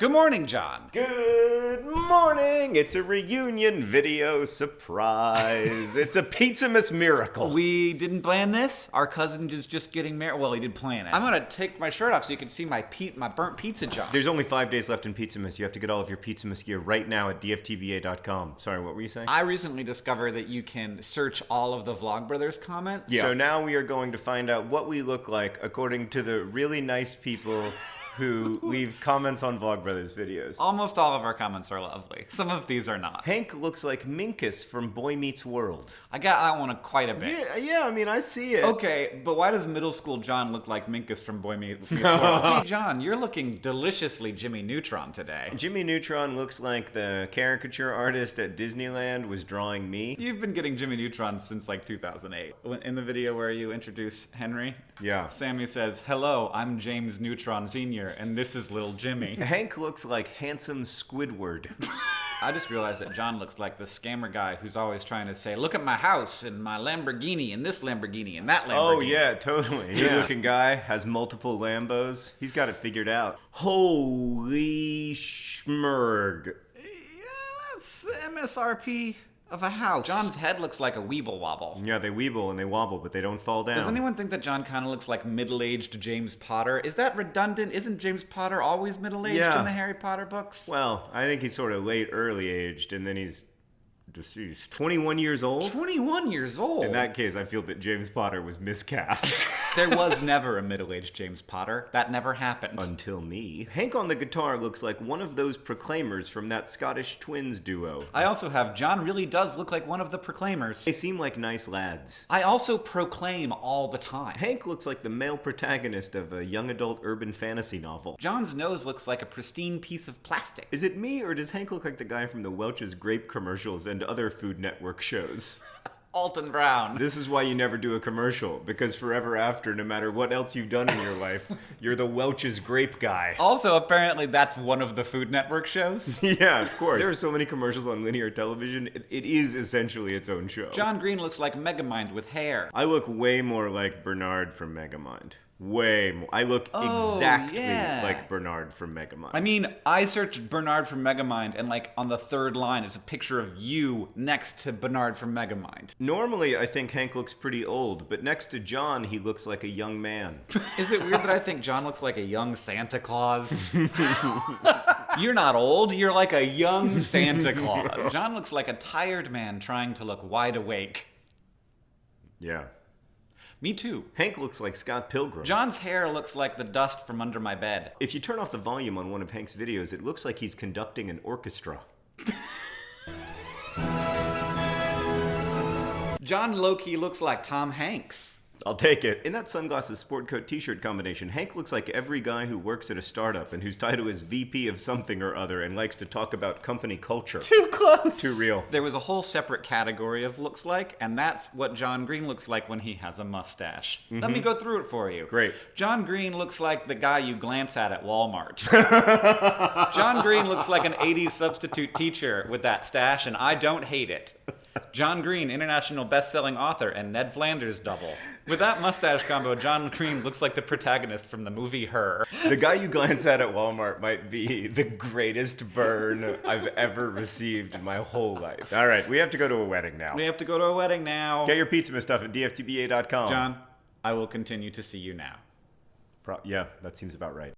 Good morning, John. Good morning! It's a reunion video surprise. It's a Pizzamas miracle. We didn't plan this. Our cousin is just getting married. Well, he did plan it. I'm gonna take my shirt off so you can see my burnt pizza, John. There's only 5 days left in Pizzamas. You have to get all of your Pizzamas gear right now at dftba.com. Sorry, what were you saying? I recently discovered that you can search all of the Vlogbrothers comments. Yeah. So now we are going to find out what we look like according to the really nice people who leave comments on Vlogbrothers videos. Almost all of our comments are lovely. Some of these are not. Hank looks like Minkus from Boy Meets World. I got that one quite a bit. Yeah, I mean, I see it. Okay, but why does middle school John look like Minkus from Boy Meets World? Hey, John, you're looking deliciously Jimmy Neutron today. Jimmy Neutron looks like the caricature artist at Disneyland was drawing me. You've been getting Jimmy Neutron since like 2008. In the video where you introduce Henry, Yeah. Sammy says, "Hello, I'm James Neutron Sr., and this is little Jimmy." Hank looks like handsome Squidward. I just realized that John looks like the scammer guy who's always trying to say, "Look at my house and my Lamborghini and this Lamborghini and that Lamborghini." Oh yeah, totally. Good looking guy, has multiple Lambos. He's got it figured out. Holy schmerg. Yeah, that's MSRP of a house. John's head looks like a weeble wobble. Yeah, they weeble and they wobble, but they don't fall down. Does anyone think that John kind of looks like middle-aged James Potter? Is that redundant? Isn't James Potter always middle-aged in the Harry Potter books? Well, I think he's sort of late, early aged, and then he's 21 years old. 21 years old? In that case, I feel that James Potter was miscast. There was never a middle-aged James Potter. That never happened. Until me. Hank on the guitar looks like one of those Proclaimers from that Scottish Twins duo. I also have John really does look like one of the Proclaimers. They seem like nice lads. I also proclaim all the time. Hank looks like the male protagonist of a young adult urban fantasy novel. John's nose looks like a pristine piece of plastic. Is it me, or does Hank look like the guy from the Welch's Grape commercials and other Food Network shows? Alton Brown. This is why you never do a commercial, because forever after, no matter what else you've done in your life, you're the Welch's Grape guy. Also, apparently that's one of the Food Network shows. Yeah, of course. There are so many commercials on linear television, it is essentially its own show. John Green looks like Megamind with hair. I look way more like Bernard from Megamind. Way more. I look exactly like Bernard from Megamind. I mean, I searched Bernard from Megamind, and like on the third line is a picture of you next to Bernard from Megamind. Normally, I think Hank looks pretty old, but next to John, he looks like a young man. Is it weird that I think John looks like a young Santa Claus? You're not old, you're like a young Santa Claus. John looks like a tired man trying to look wide awake. Yeah. Me too. Hank looks like Scott Pilgrim. John's hair looks like the dust from under my bed. If you turn off the volume on one of Hank's videos, it looks like he's conducting an orchestra. John low-key looks like Tom Hanks. I'll take it. In that sunglasses sport coat t-shirt combination, Hank looks like every guy who works at a startup and whose title is VP of something or other and likes to talk about company culture. Too close. Too real. There was a whole separate category of looks like, and that's what John Green looks like when he has a mustache. Let me go through it for you. Great. John Green looks like the guy you glance at Walmart. John Green looks like an 80s substitute teacher with that stash, and I don't hate it. John Green, international best-selling author and Ned Flanders double. With that mustache combo, John Green looks like the protagonist from the movie Her. The guy you glance at Walmart might be the greatest burn I've ever received in my whole life. All right, we have to go to a wedding now. We have to go to a wedding now. Get your pizza stuff at dftba.com. John, I will continue to see you now. Yeah, that seems about right.